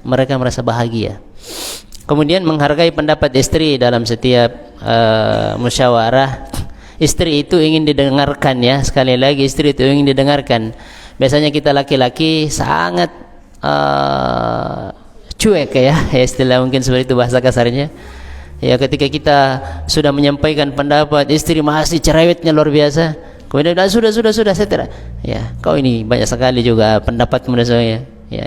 mereka merasa bahagia. Kemudian menghargai pendapat istri dalam setiap musyawarah. Istri itu ingin didengarkan ya. Sekali lagi istri itu ingin didengarkan. Biasanya kita laki-laki sangat cuek ya, istilah mungkin seperti itu bahasa kasarnya. Ya, ketika kita sudah menyampaikan pendapat, istri masih cerewetnya luar biasa. Kemudian sudah saya tidak. Ya, kau ini banyak sekali juga pendapatmu dan sebagainya. Ya,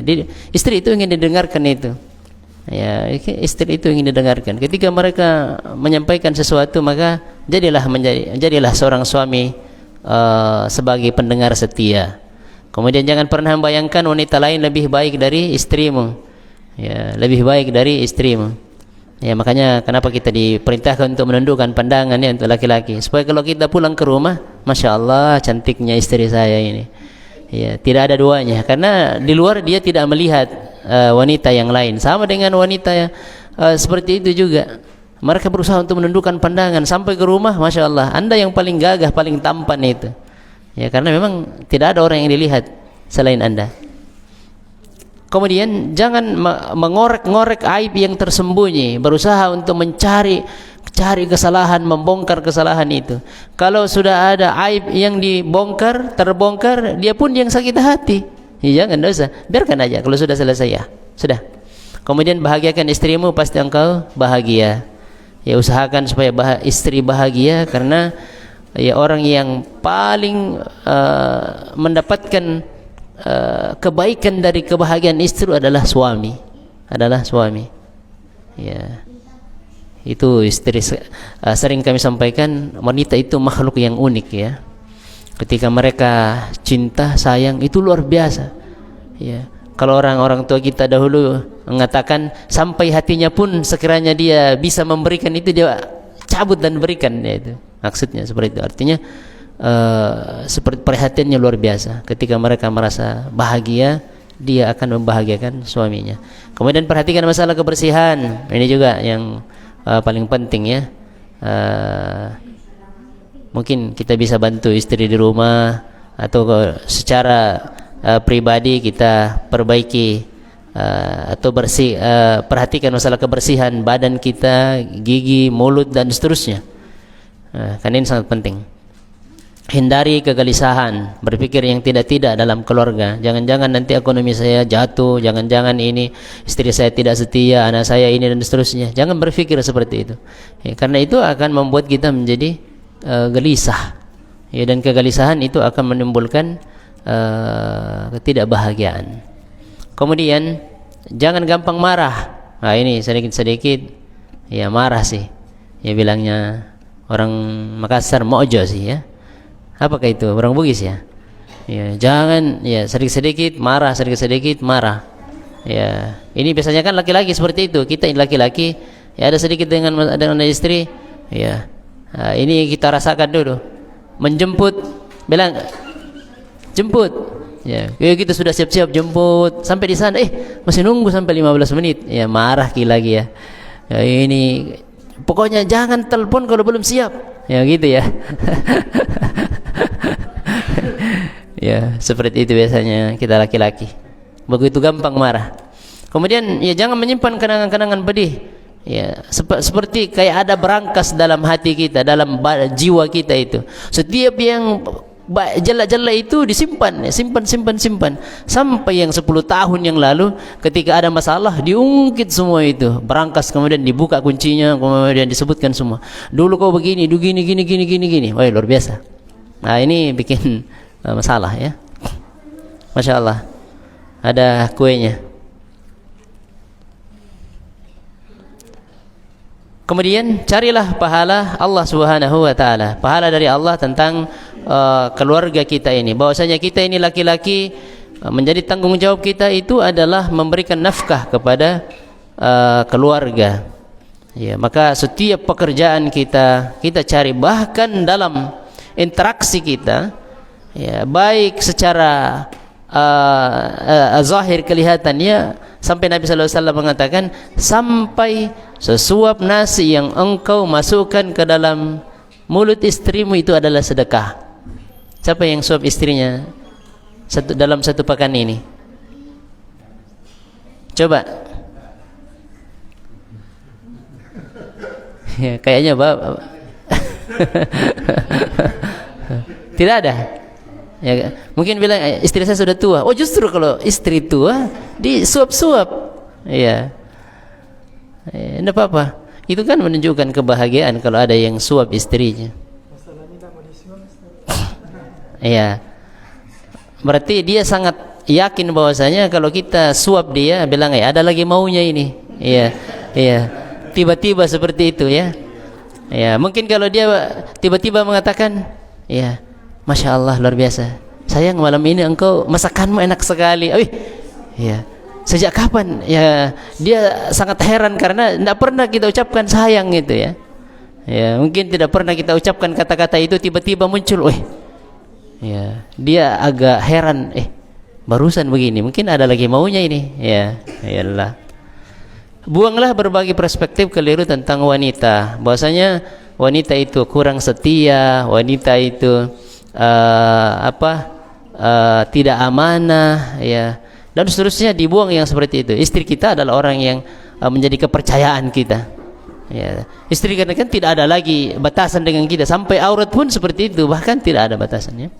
istri itu ingin didengarkan itu. Ya, istri itu ingin didengarkan. Ketika mereka menyampaikan sesuatu, maka jadilah seorang suami sebagai pendengar setia. Kemudian jangan pernah membayangkan wanita lain lebih baik dari istrimu. Ya, lebih baik dari istrimu. Ya, makanya kenapa kita diperintahkan untuk menundukkan pandangan ya untuk laki-laki, supaya kalau kita pulang ke rumah, masya Allah cantiknya istri saya ini. Ya, tidak ada duanya, karena di luar dia tidak melihat wanita yang lain. Sama dengan wanita yang seperti itu juga. Mereka berusaha untuk menundukkan pandangan sampai ke rumah, masya Allah, Anda yang paling gagah, paling tampan itu. Ya, karena memang tidak ada orang yang dilihat selain Anda. Kemudian jangan mengorek-ngorek aib yang tersembunyi, berusaha untuk mencari kesalahan, membongkar kesalahan itu. Kalau sudah ada aib yang terbongkar, dia pun yang sakit hati. Ya, jangan, dosa, biarkan aja. Kalau sudah selesai ya, sudah. Kemudian bahagiakan istrimu, pasti engkau bahagia. Ya, usahakan supaya istri bahagia, karena ya orang yang paling mendapatkan kebaikan dari kebahagiaan istri adalah suami. Ya, itu istri. Sering kami sampaikan, wanita itu makhluk yang unik ya. Ketika mereka cinta, sayang, itu luar biasa. Ya, kalau orang tua kita dahulu mengatakan sampai hatinya pun sekiranya dia bisa memberikan itu, dia cabut dan berikan, ya, itu maksudnya seperti itu. Artinya seperti perhatiannya luar biasa. Ketika mereka merasa bahagia, dia akan membahagiakan suaminya. Kemudian perhatikan masalah kebersihan. Ini juga yang paling penting ya. Mungkin kita bisa bantu istri di rumah, atau secara pribadi kita perbaiki atau perhatikan masalah kebersihan badan kita, gigi, mulut dan seterusnya. Karena ini sangat penting. Hindari kegelisahan, berpikir yang tidak-tidak dalam keluarga. Jangan-jangan nanti ekonomi saya jatuh, jangan-jangan ini istri saya tidak setia, anak saya ini dan seterusnya. Jangan berpikir seperti itu. Ya, karena itu akan membuat kita menjadi gelisah. Ya, dan kegelisahan itu akan menimbulkan ketidakbahagiaan. Kemudian jangan gampang marah. Nah, ini sedikit-sedikit ya marah sih. Ya, bilangnya orang Makassar mojo sih ya. Apakah itu orang Bugis ya? Ya, jangan ya sedikit-sedikit marah. Ya, ini biasanya kan laki-laki seperti itu. Kita laki-laki ya ada sedikit dengan istri. Ya, nah, ini kita rasakan dulu. Menjemput, bilang jemput. Ya, kita sudah siap-siap jemput. Sampai di sana, masih nunggu sampai 15 menit. Ya, marah lagi ya. Ya, ini pokoknya jangan telepon kalau belum siap. Ya, gitu ya. Ya, seperti itu biasanya kita laki-laki. Begitu gampang marah. Kemudian ya jangan menyimpan kenangan-kenangan pedih. Ya, seperti kayak ada berangkas dalam hati kita, dalam jiwa kita itu. Setiap yang jelek-jelek itu disimpan, simpan sampai yang 10 tahun yang lalu ketika ada masalah diungkit semua itu, berangkas, kemudian dibuka kuncinya, kemudian disebutkan semua. Dulu kau begini, gini. Wah, luar biasa. Nah, ini bikin masalah ya. Masya Allah, ada kuenya. Kemudian carilah pahala Allah Subhanahu wa taala, pahala dari Allah tentang keluarga kita ini. Bahwasanya kita ini laki-laki, menjadi tanggung jawab kita itu adalah memberikan nafkah kepada keluarga. Ya, maka setiap pekerjaan kita cari, bahkan dalam interaksi kita, ya, baik secara zahir kelihatannya, sampai Nabi SAW mengatakan, sampai sesuap nasi yang engkau masukkan ke dalam mulut istrimu itu adalah sedekah. Siapa yang suap istrinya dalam satu pekan ini? Coba. Ya, kayaknya Bapak tidak ada. Ya, mungkin bilang istri saya sudah tua. Oh, justru kalau istri tua disuap-suap. Iya. Enggak apa-apa. Itu kan menunjukkan kebahagiaan kalau ada yang suap istrinya. Iya. Berarti dia sangat yakin bahwasanya kalau kita suap dia, bilang ada lagi maunya ini. Iya. Iya. Tiba-tiba seperti itu ya. Ya, mungkin kalau dia tiba-tiba mengatakan, ya, Masya Allah luar biasa. Sayang malam ini engkau masakanmu enak sekali. Ya. Sejak kapan? Ya, dia sangat heran karena tidak pernah kita ucapkan sayang gitu ya. Ya, mungkin tidak pernah kita ucapkan kata-kata itu, tiba-tiba muncul. Ya, dia agak heran. Barusan begini, mungkin ada lagi maunya ini. Ya, iyalah. Buanglah berbagai perspektif keliru tentang wanita. Bahwasanya wanita itu kurang setia, wanita itu tidak amanah, ya, dan seterusnya. Dibuang yang seperti itu. Istri kita adalah orang yang menjadi kepercayaan kita. Ya, istri kita kan tidak ada lagi batasan dengan kita, sampai aurat pun seperti itu, bahkan tidak ada batasannya.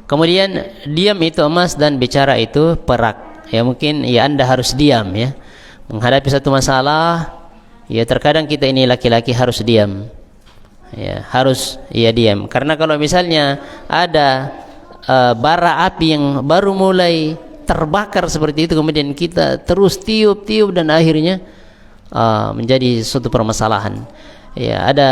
Kemudian diam itu emas dan bicara itu perak. Ya, mungkin ya Anda harus diam ya. Menghadapi satu masalah, ya terkadang kita ini laki-laki harus diam. Ya, harus diam. Karena kalau misalnya ada bara api yang baru mulai terbakar seperti itu, kemudian kita terus tiup-tiup dan akhirnya menjadi suatu permasalahan. Ya, ada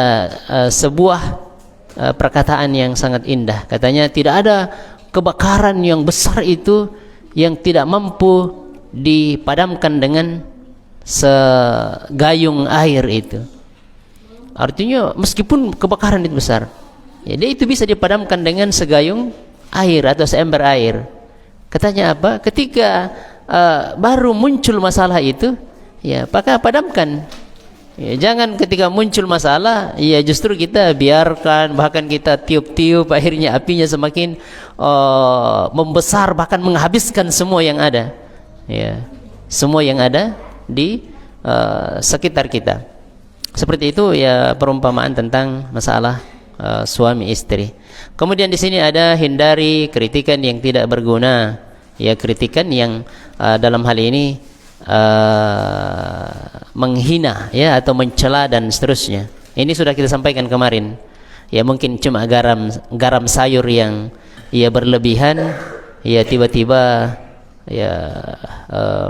sebuah perkataan yang sangat indah. Katanya tidak ada kebakaran yang besar itu yang tidak mampu dipadamkan dengan segayung air itu. Artinya meskipun kebakaran itu besar, ya dia itu bisa dipadamkan dengan segayung air atau seember air. Katanya apa? Ketika baru muncul masalah itu, ya maka padamkan. Ya, jangan ketika muncul masalah, ya justru kita biarkan, bahkan kita tiup-tiup, akhirnya apinya semakin membesar, bahkan menghabiskan semua yang ada. Ya, semua yang ada di sekitar kita. Seperti itu ya perumpamaan tentang masalah suami istri. Kemudian di sini ada hindari kritikan yang tidak berguna. Ya, kritikan yang dalam hal ini menghina ya atau mencela dan seterusnya. Ini sudah kita sampaikan kemarin. Ya, mungkin cuma garam sayur yang ya berlebihan, ya tiba-tiba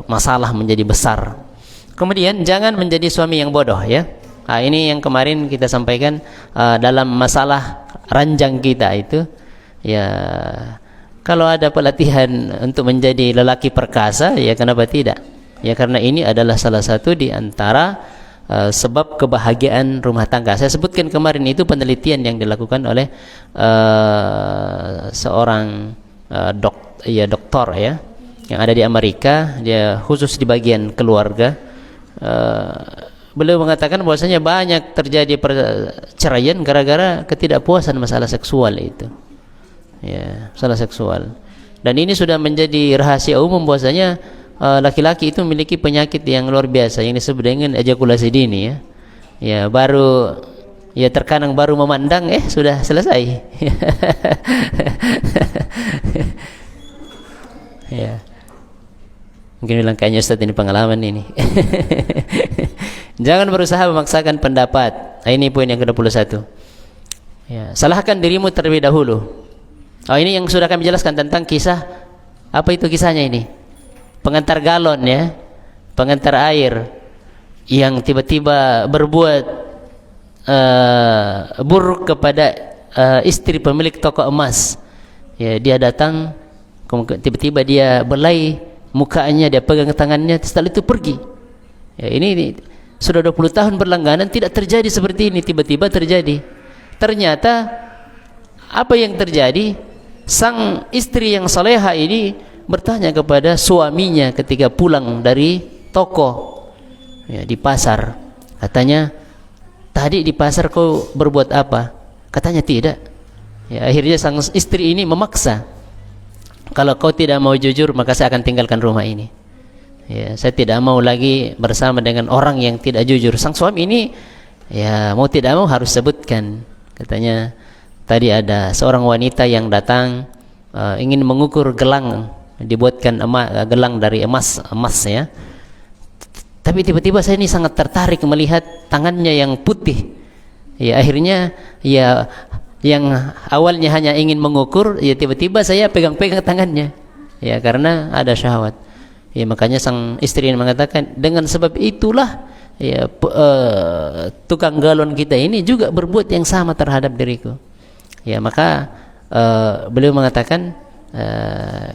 masalah menjadi besar. Kemudian jangan menjadi suami yang bodoh ya. Ini yang kemarin kita sampaikan dalam masalah ranjang kita itu. Ya, kalau ada pelatihan untuk menjadi lelaki perkasa, ya kenapa tidak? Ya, karena ini adalah salah satu di antara sebab kebahagiaan rumah tangga. Saya sebutkan kemarin itu penelitian yang dilakukan oleh seorang doktor ya, yang ada di Amerika. Dia khusus di bagian keluarga. Beliau mengatakan bahwasanya banyak terjadi perceraian gara-gara ketidakpuasan masalah seksual itu. Ya, masalah seksual. Dan ini sudah menjadi rahasia umum bahwasanya laki-laki itu memiliki penyakit yang luar biasa yang disebut dengan ejakulasi dini ya. Ya, baru ya terkadang baru memandang sudah selesai. Ya. Mungkin bilang kayaknya Ustaz ini pengalaman ini. Jangan berusaha memaksakan pendapat. Ini poin yang ke-21. Ya, salahkan dirimu terlebih dahulu. Ini yang sudah kami jelaskan tentang kisah. Apa itu kisahnya ini? Pengantar galon ya, pengantar air yang tiba-tiba berbuat buruk kepada istri pemilik toko emas. Ya, dia datang, tiba-tiba dia belai mukanya, dia pegang tangannya, setelah itu pergi. Ya, ini sudah 20 tahun berlangganan tidak terjadi seperti ini, tiba-tiba terjadi. Ternyata apa yang terjadi? Sang istri yang saleha ini bertanya kepada suaminya ketika pulang dari toko ya, di pasar. Katanya, tadi di pasar kau berbuat apa? Katanya tidak. Ya, akhirnya sang istri ini memaksa, kalau kau tidak mau jujur maka saya akan tinggalkan rumah ini. Ya, saya tidak mau lagi bersama dengan orang yang tidak jujur. Sang suami ini ya mau tidak mau harus sebutkan. Katanya tadi ada seorang wanita yang datang ingin mengukur gelang, dibuatkan gelang dari emas ya. Tapi tiba-tiba saya ini sangat tertarik melihat tangannya yang putih. Ya akhirnya ya yang awalnya hanya ingin mengukur, ya tiba-tiba saya pegang-pegang tangannya. Ya karena ada syahwat. Ya makanya sang istri mengatakan, dengan sebab itulah ya tukang galon kita ini juga berbuat yang sama terhadap diriku. Ya maka beliau mengatakan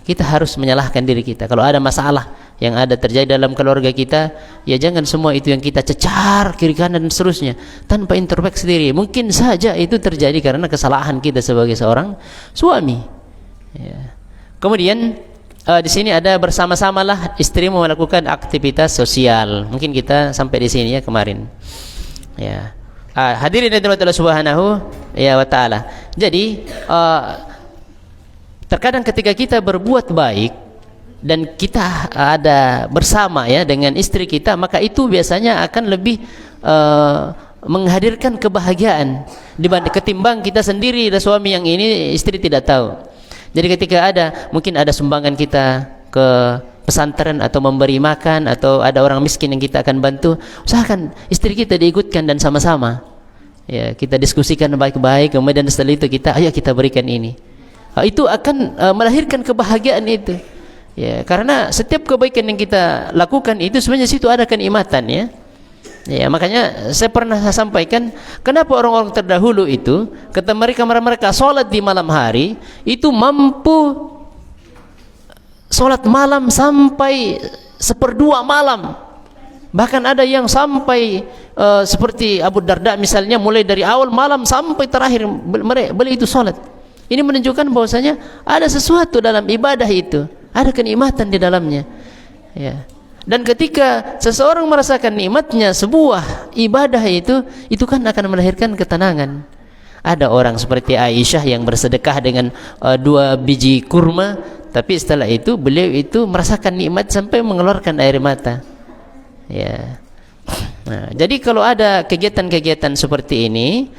kita harus menyalahkan diri kita. Kalau ada masalah yang ada terjadi dalam keluarga kita, ya jangan semua itu yang kita cecar kiri kanan dan seterusnya tanpa introspeksi diri. Mungkin saja itu terjadi karena kesalahan kita sebagai seorang suami. Ya. Kemudian di sini ada bersama-samalah istrimu melakukan aktivitas sosial. Mungkin kita sampai di sini ya kemarin. Ya. Hadirin yang dirahmati Allah Subhanahu wa taala. Jadi terkadang ketika kita berbuat baik dan kita ada bersama ya dengan istri kita, maka itu biasanya akan lebih menghadirkan kebahagiaan dibanding ketimbang kita sendiri dan suami yang ini istri tidak tahu. Jadi ketika mungkin ada sumbangan kita ke pesantren atau memberi makan atau ada orang miskin yang kita akan bantu, usahakan istri kita diikutkan dan sama-sama ya kita diskusikan baik-baik, kemudian setelah itu ayo kita berikan ini. Itu akan melahirkan kebahagiaan itu. Ya, karena setiap kebaikan yang kita lakukan itu sebenarnya situ ada kenikmatan ya. Ya, makanya saya pernah sampaikan kenapa orang-orang terdahulu itu kata mereka sholat di malam hari itu mampu sholat malam sampai 1/2 malam. Bahkan ada yang sampai seperti Abu Darda misalnya, mulai dari awal malam sampai terakhir beliau itu sholat. Ini menunjukkan bahwasanya ada sesuatu dalam ibadah itu, ada kenikmatan di dalamnya. Ya. Dan ketika seseorang merasakan nikmatnya sebuah ibadah itu kan akan melahirkan ketenangan. Ada orang seperti Aisyah yang bersedekah dengan 2 biji kurma, tapi setelah itu beliau itu merasakan nikmat sampai mengeluarkan air mata. Ya. Nah, jadi kalau ada kegiatan-kegiatan seperti ini,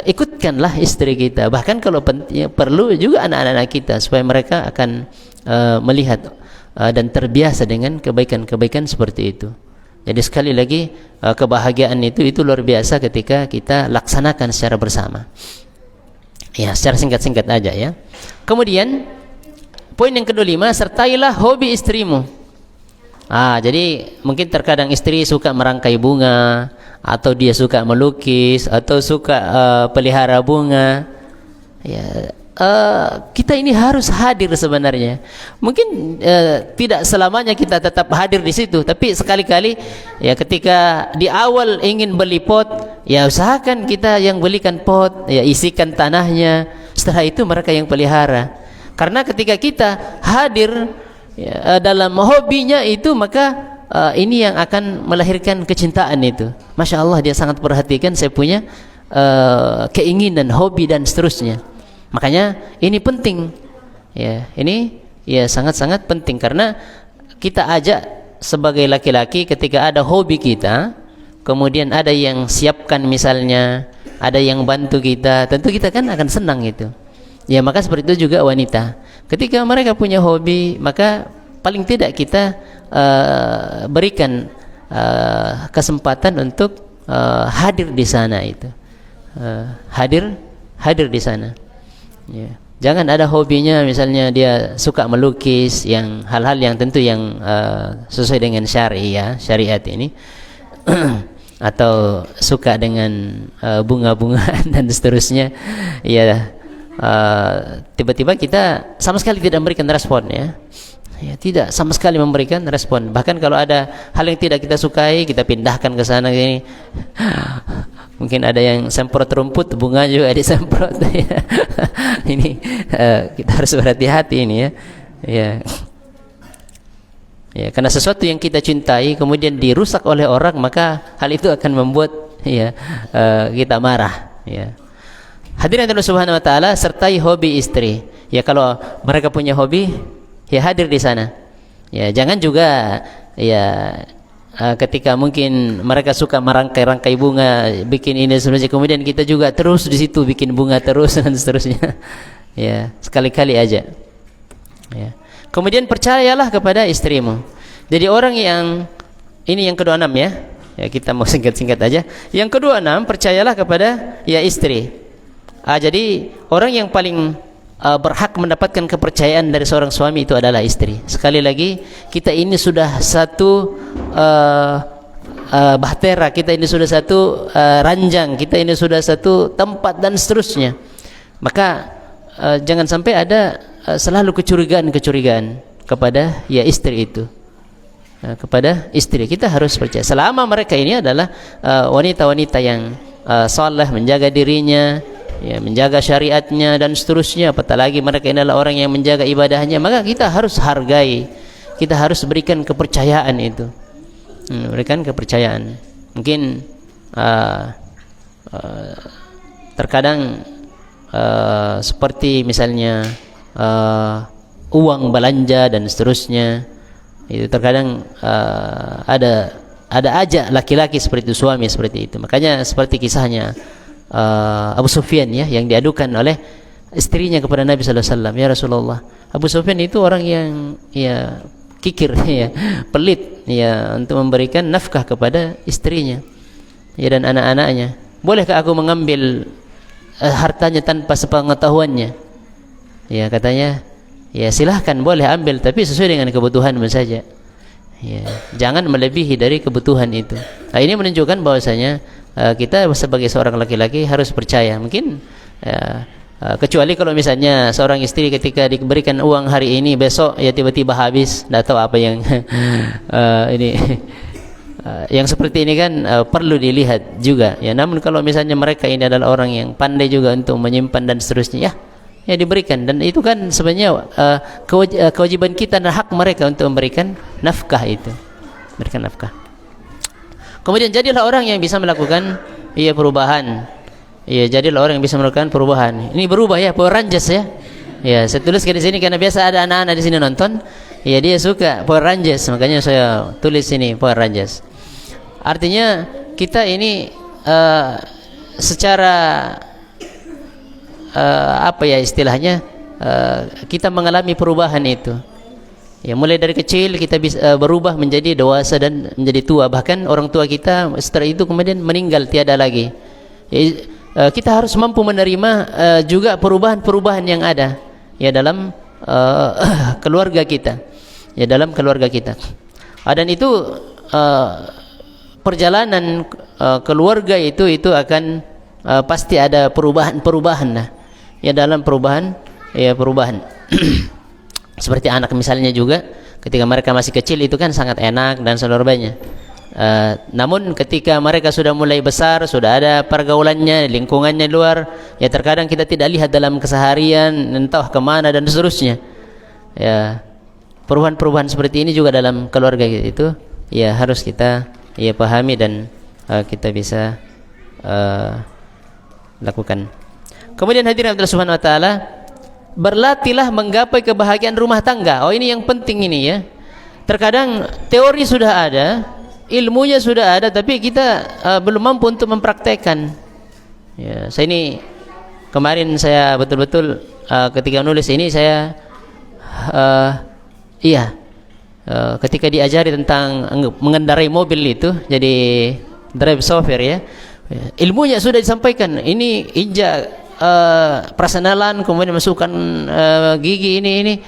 ikutkanlah istri kita, bahkan kalau perlu juga anak-anak kita, supaya mereka akan melihat dan terbiasa dengan kebaikan-kebaikan seperti itu. Jadi sekali lagi kebahagiaan itu luar biasa ketika kita laksanakan secara bersama. Ya, secara singkat-singkat aja ya. Kemudian poin yang ke-5, sertailah hobi istrimu. Jadi mungkin terkadang istri suka merangkai bunga, atau dia suka melukis, atau suka pelihara bunga. Ya, kita ini harus hadir sebenarnya. Mungkin tidak selamanya kita tetap hadir di situ, tapi sekali-kali ya ketika di awal ingin beli pot, ya usahakan kita yang belikan pot, ya isikan tanahnya. Setelah itu mereka yang pelihara. Karena ketika kita hadir ya, dalam hobinya itu, maka ini yang akan melahirkan kecintaan itu. Masya Allah, dia sangat perhatikan saya punya keinginan, hobi dan seterusnya. Makanya ini penting ya, ini ya sangat-sangat penting, karena kita ajak sebagai laki-laki ketika ada hobi kita, kemudian ada yang siapkan misalnya, ada yang bantu kita, tentu kita kan akan senang itu ya. Maka seperti itu juga wanita, ketika mereka punya hobi, maka paling tidak kita berikan kesempatan untuk hadir di sana itu, hadir di sana. Ya. Jangan ada hobinya misalnya dia suka melukis, yang hal-hal yang tentu yang sesuai dengan syariat ini, atau suka dengan bunga-bungaan dan seterusnya. Ya, tiba-tiba kita sama sekali tidak memberikan respon ya. Ya, tidak sama sekali memberikan respon. Bahkan kalau ada hal yang tidak kita sukai, kita pindahkan ke sana gini. Mungkin ada yang semprot rumput, bunga juga disemprot. Ini kita harus berhati-hati ini ya. Ya. Ya, karena sesuatu yang kita cintai kemudian dirusak oleh orang, maka hal itu akan membuat ya kita marah. Ya. Hadirin Allah Subhanahu Wa Taala, sertai hobi istri. Ya, kalau mereka punya hobi, ya hadir di sana. Ya, jangan juga ya ketika mungkin mereka suka merangkai-rangkai bunga, bikin ini seterusnya, kemudian kita juga terus di situ bikin bunga terus dan seterusnya. Ya, sekali-kali aja. Ya. Kemudian percayalah kepada istrimu. Jadi orang yang ini yang ke-26 ya. Ya, kita mau singkat-singkat aja. Yang ke-26, percayalah kepada ya istri. Jadi orang yang paling berhak mendapatkan kepercayaan dari seorang suami itu adalah istri. Sekali lagi, kita ini sudah satu bahtera, kita ini sudah satu ranjang, kita ini sudah satu tempat dan seterusnya. Maka jangan sampai ada selalu kecurigaan kepada ya istri itu. Kepada istri kita harus percaya. Selama mereka ini adalah wanita-wanita yang saleh, menjaga dirinya, ya, menjaga syariatnya dan seterusnya, apatah lagi mereka ini adalah orang yang menjaga ibadahnya, maka kita harus hargai, kita harus berikan kepercayaan itu, berikan kepercayaan. Mungkin terkadang seperti misalnya uang belanja dan seterusnya, itu terkadang ada aja laki-laki seperti itu, suami seperti itu. Makanya seperti kisahnya Abu Sufyan ya, yang diadukan oleh istrinya kepada Nabi sallallahu alaihi wasallam, ya Rasulullah, Abu Sufyan itu orang yang ya kikir ya, pelit ya untuk memberikan nafkah kepada istrinya ya dan anak-anaknya. Bolehkah aku mengambil hartanya tanpa sepengetahuannya? Ya, katanya, ya silahkan, boleh ambil, tapi sesuai dengan kebutuhanmu saja. Ya, jangan melebihi dari kebutuhan itu. Nah, ini menunjukkan bahwasanya kita sebagai seorang laki-laki harus percaya. Mungkin kecuali kalau misalnya seorang istri ketika diberikan uang hari ini, besok ya tiba-tiba habis, tidak tahu apa yang ini yang seperti ini kan perlu dilihat juga ya. Namun kalau misalnya mereka ini adalah orang yang pandai juga untuk menyimpan dan seterusnya, ya diberikan, dan itu kan sebenarnya kewajiban kita dan hak mereka untuk memberikan nafkah itu, berikan nafkah. Kemudian jadilah orang yang bisa melakukan perubahan. Ya, jadilah orang yang bisa melakukan perubahan. Ini berubah ya, Power Rangers ya. Ya, saya tuliskan di sini karena biasa ada anak-anak di sini nonton. Ya, dia suka Power Rangers, makanya saya tulis sini Power Rangers. Artinya kita ini secara apa ya istilahnya, kita mengalami perubahan itu. Ya, mulai dari kecil kita bisa berubah menjadi dewasa dan menjadi tua. Bahkan orang tua kita setelah itu kemudian meninggal, tiada lagi. Ya, kita harus mampu menerima juga perubahan-perubahan yang ada ya dalam keluarga kita. Ya, dalam keluarga kita. Dan itu perjalanan keluarga itu akan pasti ada perubahan-perubahan lah. Ya, dalam perubahan seperti anak misalnya juga, ketika mereka masih kecil itu kan sangat enak dan seluruhnya. Namun ketika mereka sudah mulai besar, sudah ada pergaulannya, lingkungannya luar, ya terkadang kita tidak lihat dalam keseharian, entah kemana dan seterusnya. Ya, perubahan-perubahan seperti ini juga dalam keluarga itu ya harus kita ya pahami dan kita bisa lakukan. Kemudian hadirin Allah Subhanahu wa taala, berlatihlah menggapai kebahagiaan rumah tangga. Oh, ini yang penting ini ya. Terkadang teori sudah ada, ilmunya sudah ada, tapi kita belum mampu untuk mempraktekkan. Ya, saya ini kemarin saya betul-betul ketika nulis ini saya ketika diajari tentang mengendarai mobil itu, jadi drive software ya, ilmunya sudah disampaikan. Ini injak prasenalan, kemudian masukkan gigi ini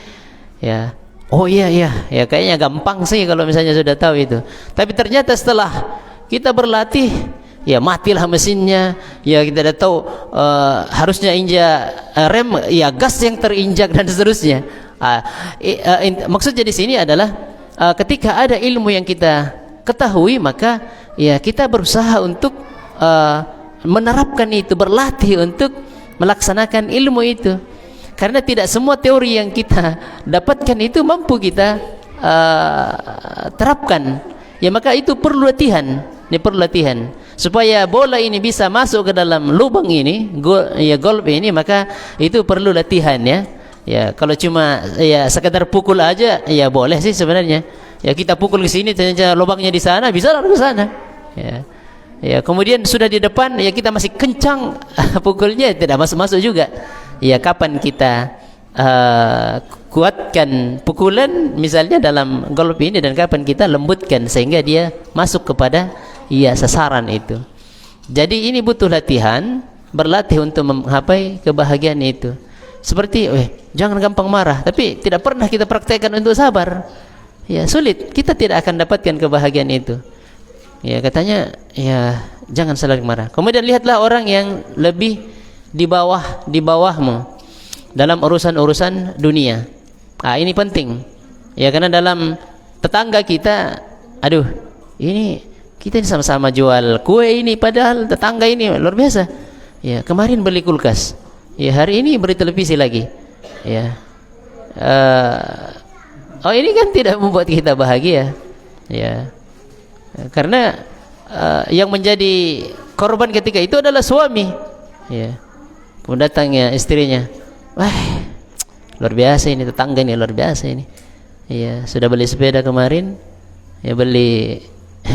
ya. Oh iya ya, kayaknya gampang sih kalau misalnya sudah tahu itu. Tapi ternyata setelah kita berlatih, ya matilah mesinnya. Ya, kita sudah tahu harusnya injak rem, ya gas yang terinjak dan seterusnya. Maksudnya di sini adalah ketika ada ilmu yang kita ketahui, maka ya kita berusaha untuk menerapkan itu, berlatih untuk melaksanakan ilmu itu. Karena tidak semua teori yang kita dapatkan itu mampu kita terapkan. Ya, maka itu perlu latihan. Ini perlu latihan supaya bola ini bisa masuk ke dalam lubang ini, golf ini, maka itu perlu latihan ya. Ya, kalau cuma ya sekedar pukul aja ya boleh sih sebenarnya. Ya kita pukul ke sini ternyata lubangnya di sana, bisa lari ke sana. Ya. Ya, kemudian sudah di depan ya kita masih kencang pukulnya tidak masuk-masuk juga. Ya kapan kita kuatkan pukulan misalnya dalam golf ini dan kapan kita lembutkan sehingga dia masuk kepada ya sasaran itu. Jadi ini butuh latihan, berlatih untuk menggapai kebahagiaan itu. Seperti jangan gampang marah, tapi tidak pernah kita praktekkan untuk sabar. Ya sulit, kita tidak akan dapatkan kebahagiaan itu. Ya katanya ya jangan selalu marah. Kemudian lihatlah orang yang lebih di bawahmu dalam urusan-urusan dunia. Ini penting. Ya karena dalam tetangga kita, aduh, ini kita ini sama-sama jual kue ini padahal tetangga ini luar biasa. Ya, kemarin beli kulkas. Ya, hari ini beli televisi lagi. Ya. Ini kan tidak membuat kita bahagia. Ya. Karena yang menjadi korban ketika itu adalah suami. Ya. Pun datangnya istrinya. Wah, luar biasa ini tetangga ini, luar biasa ini. Ya, sudah beli sepeda kemarin, ya beli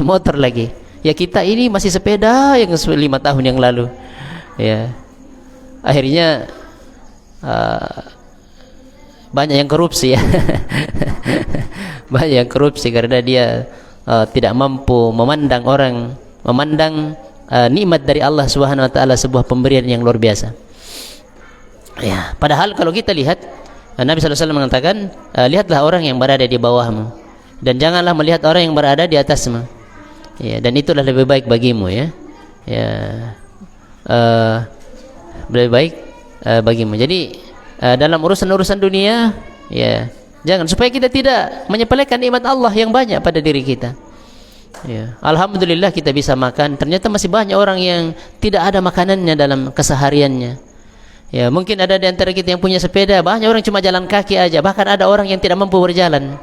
motor lagi. Ya kita ini masih sepeda yang 5 tahun yang lalu. Ya. Akhirnya banyak yang korupsi ya. Banyak yang korupsi karena dia tidak mampu memandang nikmat dari Allah Subhanahu wa taala sebuah pemberian yang luar biasa. Ya, padahal kalau kita lihat Nabi sallallahu alaihi wasallam mengatakan, lihatlah orang yang berada di bawahmu dan janganlah melihat orang yang berada di atasmu. Ya, dan itulah lebih baik bagimu ya. Ya. Lebih baik bagimu. Jadi dalam urusan-urusan dunia ya, jangan supaya kita tidak menyepelekan nikmat Allah yang banyak pada diri kita. Ya, alhamdulillah kita bisa makan. Ternyata masih banyak orang yang tidak ada makanannya dalam kesehariannya. Ya, mungkin ada di antara kita yang punya sepeda, banyak orang cuma jalan kaki aja, bahkan ada orang yang tidak mampu berjalan.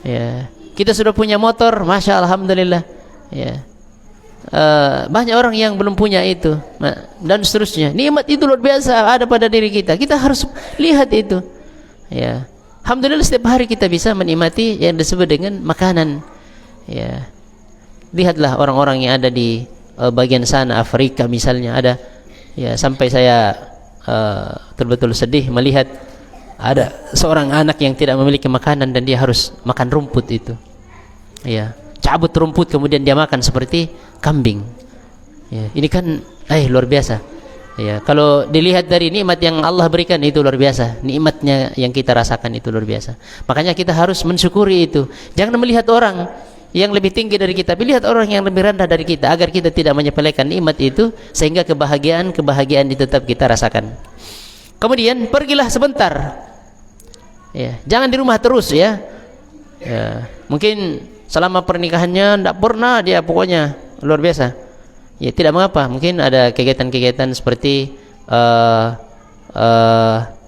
Ya, kita sudah punya motor, masya Allah, alhamdulillah. Ya, banyak orang yang belum punya itu, dan seterusnya. Nikmat itu luar biasa ada pada diri kita. Kita harus lihat itu. Ya, alhamdulillah setiap hari kita bisa menikmati yang disebut dengan makanan. Ya, lihatlah orang-orang yang ada di bagian sana Afrika misalnya ada. Ya, sampai saya betul-betul sedih melihat ada seorang anak yang tidak memiliki makanan dan dia harus makan rumput itu. Ya, cabut rumput kemudian dia makan seperti kambing. Ya, ini kan luar biasa. Ya, kalau dilihat dari nikmat yang Allah berikan itu luar biasa. Nikmatnya yang kita rasakan itu luar biasa. Makanya kita harus mensyukuri itu. Jangan melihat orang yang lebih tinggi dari kita, lihat orang yang lebih rendah dari kita agar kita tidak menyepelekan nikmat itu sehingga kebahagiaan itu tetap kita rasakan. Kemudian pergilah sebentar. Ya, jangan di rumah terus ya. Ya, mungkin selama pernikahannya tidak pernah dia pokoknya luar biasa. Ya tidak mengapa, mungkin ada kegiatan-kegiatan seperti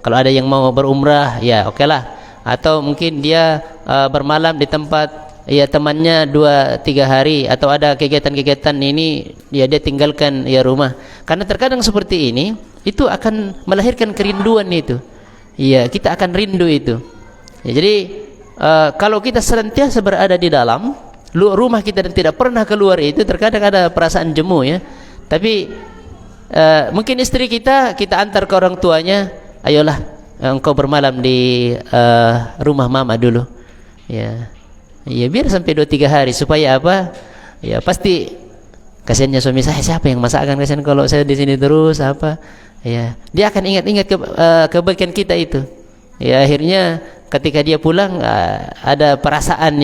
kalau ada yang mau berumrah ya okelah. Atau mungkin dia bermalam di tempat ya temannya 2-3 hari, atau ada kegiatan-kegiatan ini ya dia tinggalkan ya rumah. Karena terkadang seperti ini itu akan melahirkan kerinduan itu. Iya, kita akan rindu itu. Ya, jadi kalau kita senantiasa berada di dalam rumah kita dan tidak pernah keluar itu, terkadang ada perasaan jemu ya. Tapi mungkin istri kita antar ke orang tuanya, ayolah engkau bermalam di rumah mama dulu. Ya. Ya biar sampai 2-3 hari supaya apa? Ya pasti kasihannya suami saya, siapa yang masakkan, kasihan kalau saya di sini terus apa? Ya, dia akan ingat-ingat kebaikan kita itu. Ya akhirnya ketika dia pulang ada perasaan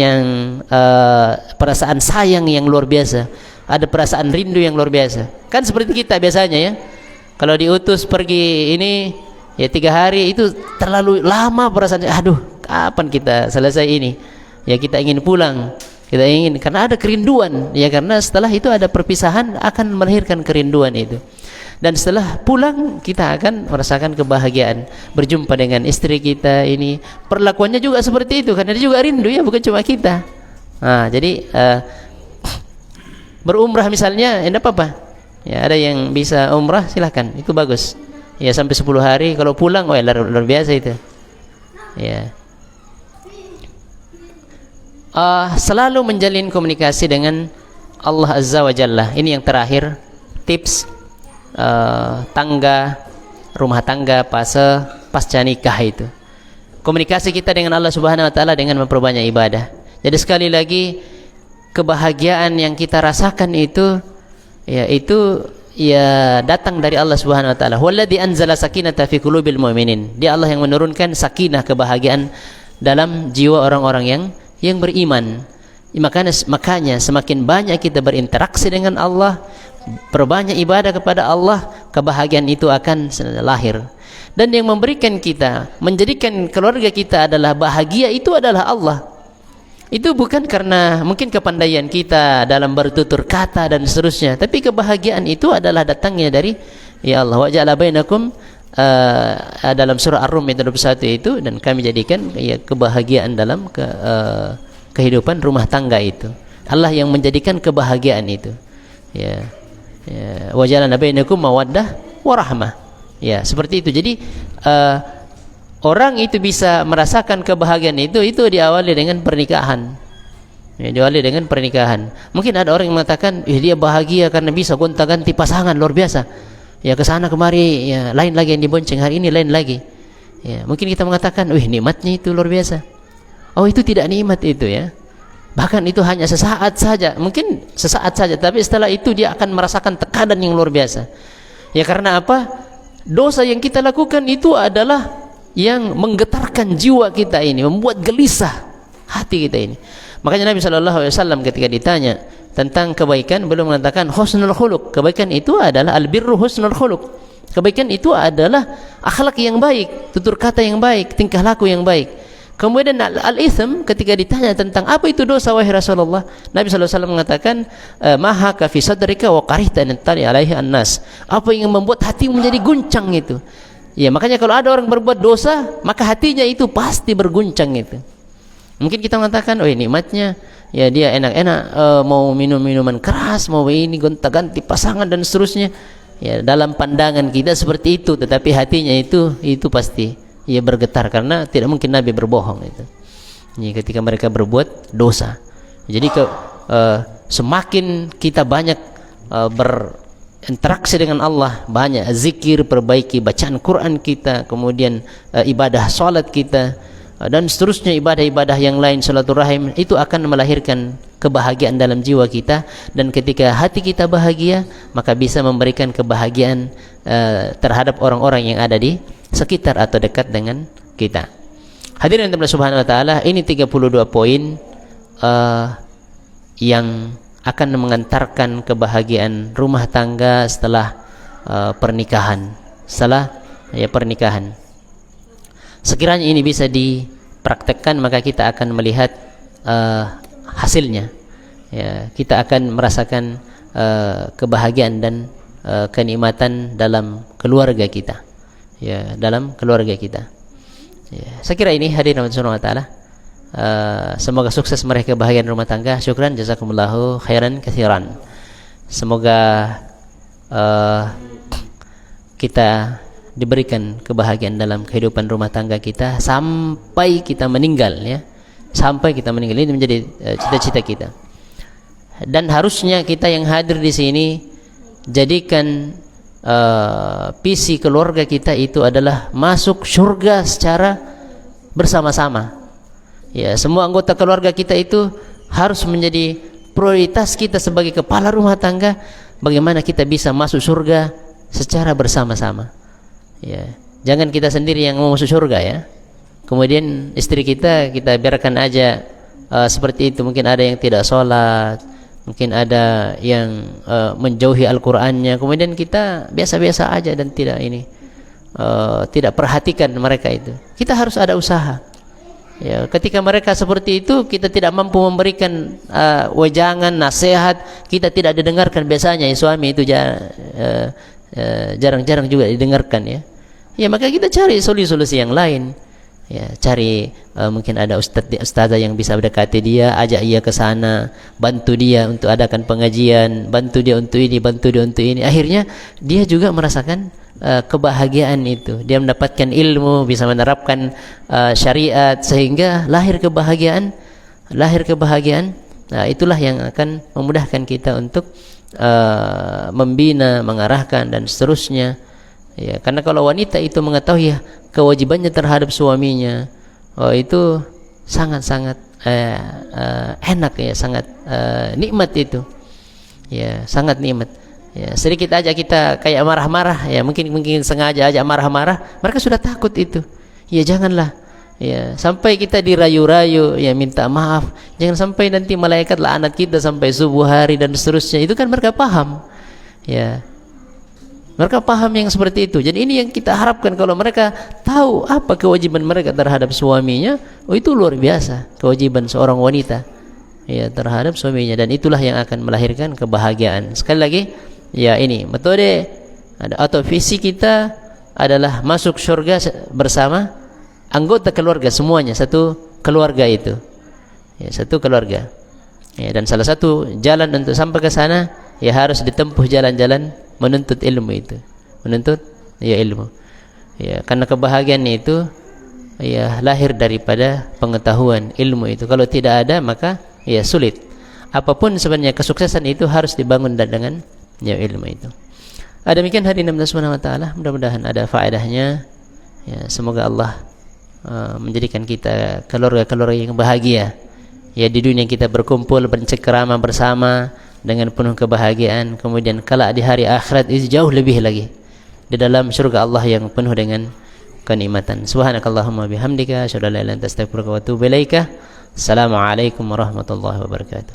perasaan sayang yang luar biasa, ada perasaan rindu yang luar biasa. Kan seperti kita biasanya ya. Kalau diutus pergi ini ya 3 hari itu terlalu lama perasaan. Aduh, kapan kita selesai ini? Ya kita ingin pulang, kita ingin karena ada kerinduan. Ya karena setelah itu ada perpisahan akan melahirkan kerinduan itu. Dan setelah pulang kita akan merasakan kebahagiaan berjumpa dengan istri kita ini. Perlakuannya juga seperti itu karena dia juga rindu ya, bukan cuma kita. Nah, jadi berumrah misalnya, tidak apa-apa. Ya ada yang bisa umrah silahkan, itu bagus. Ya sampai 10 hari, kalau pulang, luar biasa itu. Ya. Selalu menjalin komunikasi dengan Allah Azza wa Jalla. Ini yang terakhir, tips rumah tangga pasca nikah itu. Komunikasi kita dengan Allah Subhanahu wa taala dengan memperbanyak ibadah. Jadi sekali lagi, kebahagiaan yang kita rasakan itu datang dari Allah Subhanahu wa taala. Walladzi anzala sakinata fi qulubil mu'minin. Dia Allah yang menurunkan sakinah, kebahagiaan dalam jiwa orang-orang yang beriman. Makanya semakin banyak kita berinteraksi dengan Allah, perbanyak ibadah kepada Allah, kebahagiaan itu akan lahir. Dan yang memberikan kita, menjadikan keluarga kita adalah bahagia, itu adalah Allah. Itu bukan karena mungkin kepandaian kita dalam bertutur kata dan seterusnya, tapi kebahagiaan itu adalah datangnya dari ya Allah. Wa ja'ala bainakum, dalam surah Ar-Rum ayat 21 itu, dan kami jadikan kebahagiaan dalam kehidupan rumah tangga itu. Allah yang menjadikan kebahagiaan itu. Wa ja'ala bainakum mawaddah wa rahmah. Ya, seperti itu. Jadi orang itu bisa merasakan kebahagiaan itu diawali dengan pernikahan. Diawali dengan pernikahan. Mungkin ada orang yang mengatakan, dia bahagia karena bisa gonta-ganti pasangan, luar biasa. Ya, ke sana kemari, ya, lain lagi yang dibonceng, hari ini lain lagi. Ya, mungkin kita mengatakan, nikmatnya itu luar biasa. Oh, itu tidak nikmat itu ya. Bahkan itu hanya sesaat saja, mungkin sesaat saja, tapi setelah itu dia akan merasakan tekanan yang luar biasa. Ya, karena apa? Dosa yang kita lakukan itu adalah yang menggetarkan jiwa kita ini, membuat gelisah hati kita ini. Makanya Nabi SAW ketika ditanya tentang kebaikan, beliau mengatakan husnul khuluq. Kebaikan itu adalah albirru husnul khuluq. Kebaikan itu adalah akhlak yang baik, tutur kata yang baik, tingkah laku yang baik. Kemudian al-itsm, ketika ditanya tentang apa itu dosa wahai Rasulullah, Nabi SAW mengatakan, maha ka fi sadrika wa karihta an tali alaihi an-nas. Apa yang membuat hatimu menjadi guncang itu. Ya, makanya kalau ada orang berbuat dosa, maka hatinya itu pasti berguncang itu. Mungkin kita mengatakan, nikmatnya ya dia enak-enak, mau minum minuman keras, mau ini gonta-ganti pasangan dan seterusnya. Ya, dalam pandangan kita seperti itu, tetapi hatinya itu pasti ia bergetar, karena tidak mungkin Nabi berbohong itu. Ya, ketika mereka berbuat dosa. Jadi semakin kita banyak berinteraksi dengan Allah, banyak zikir, perbaiki bacaan Quran kita, kemudian ibadah salat kita, dan seterusnya ibadah-ibadah yang lain, silaturahim, itu akan melahirkan kebahagiaan dalam jiwa kita. Dan ketika hati kita bahagia, maka bisa memberikan kebahagiaan terhadap orang-orang yang ada di sekitar atau dekat dengan kita. Hadirin Allah Subhanahu wa taala, ini 32 poin yang akan mengantarkan kebahagiaan rumah tangga setelah pernikahan. Sekiranya ini bisa dipraktekkan, maka kita akan melihat hasilnya. Ya, kita akan merasakan kebahagiaan dan kenikmatan dalam keluarga kita. Ya, dalam keluarga kita. Ya, saya kira ini hadirin Allah Subhanahu wa taala. Semoga sukses meraih kebahagiaan rumah tangga. Syukran, jazakumullahu khairan katsiran. Semoga kita diberikan kebahagiaan dalam kehidupan rumah tangga kita sampai kita meninggal, ya. Sampai kita meninggal, ini menjadi cita-cita kita. Dan harusnya kita yang hadir di sini jadikan visi keluarga kita itu adalah masuk surga secara bersama-sama. Ya, semua anggota keluarga kita itu harus menjadi prioritas kita sebagai kepala rumah tangga. Bagaimana kita bisa masuk surga secara bersama-sama. Ya, jangan kita sendiri yang mau masuk surga, ya. Kemudian istri kita biarkan aja seperti itu. Mungkin ada yang tidak sholat, mungkin ada yang menjauhi Al-Qur'annya, kemudian kita biasa-biasa aja dan tidak perhatikan mereka itu. Kita harus ada usaha. Ya, ketika mereka seperti itu, kita tidak mampu memberikan wejangan, nasihat, kita tidak didengarkan. Biasanya suami itu jarang-jarang juga didengarkan, ya. Ya, maka kita cari solusi yang lain. Ya, cari mungkin ada ustazah yang bisa mendekati dia, ajak ia ke sana, bantu dia untuk adakan pengajian, bantu dia untuk ini, bantu dia untuk ini. Akhirnya dia juga merasakan kebahagiaan itu. Dia mendapatkan ilmu, bisa menerapkan syariat, sehingga lahir kebahagiaan lahir kebahagiaan, nah itulah yang akan memudahkan kita untuk membina, mengarahkan dan seterusnya. Ya, karena kalau wanita itu mengetahui ya kewajibannya terhadap suaminya, oh itu sangat-sangat enak ya, sangat nikmat itu. Ya, sangat nikmat. Ya, sedikit aja kita kayak marah-marah ya, mungkin sengaja aja marah-marah, mereka sudah takut itu. Ya janganlah. Ya, sampai kita dirayu-rayu, ya minta maaf. Jangan sampai nanti malaikat laknat kita sampai subuh hari dan seterusnya. Itu kan mereka paham. Ya. Mereka paham yang seperti itu. Jadi ini yang kita harapkan, kalau mereka tahu apa kewajiban mereka terhadap suaminya, oh itu luar biasa kewajiban seorang wanita ya terhadap suaminya, dan itulah yang akan melahirkan kebahagiaan. Sekali lagi, ya ini metode atau visi kita adalah masuk surga bersama anggota keluarga semuanya, satu keluarga itu. Ya, satu keluarga. Ya, dan salah satu jalan untuk sampai ke sana ya harus ditempuh jalan-jalan menuntut ilmu itu. Menuntut ya ilmu. Ya, karena kebahagiaan itu ya lahir daripada pengetahuan ilmu itu. Kalau tidak ada maka ya sulit. Apapun sebenarnya kesuksesan itu harus dibangun dengan ya ilmu itu. Demikian hari ini Subhanahu wa taala, mudah-mudahan ada faedahnya. Ya, semoga Allah menjadikan kita keluarga-keluarga yang bahagia. Ya, di dunia kita berkumpul bercengkerama bersama dengan penuh kebahagiaan, kemudian kelak di hari akhirat itu jauh lebih lagi di dalam surga Allah yang penuh dengan kenikmatan. Subhanakallahumma bihamdika asyhadu an la ilaha illa anta astaghfiruka wa atubu ilaika. Assalamualaikum warahmatullahi wabarakatuh.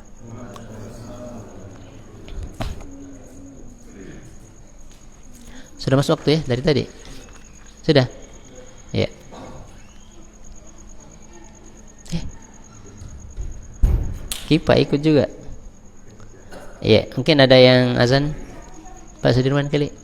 Sudah masuk waktu ya dari tadi? Sudah? Ya. Kipa ikut juga. Ya, mungkin ada yang azan Pak Sudirman kali.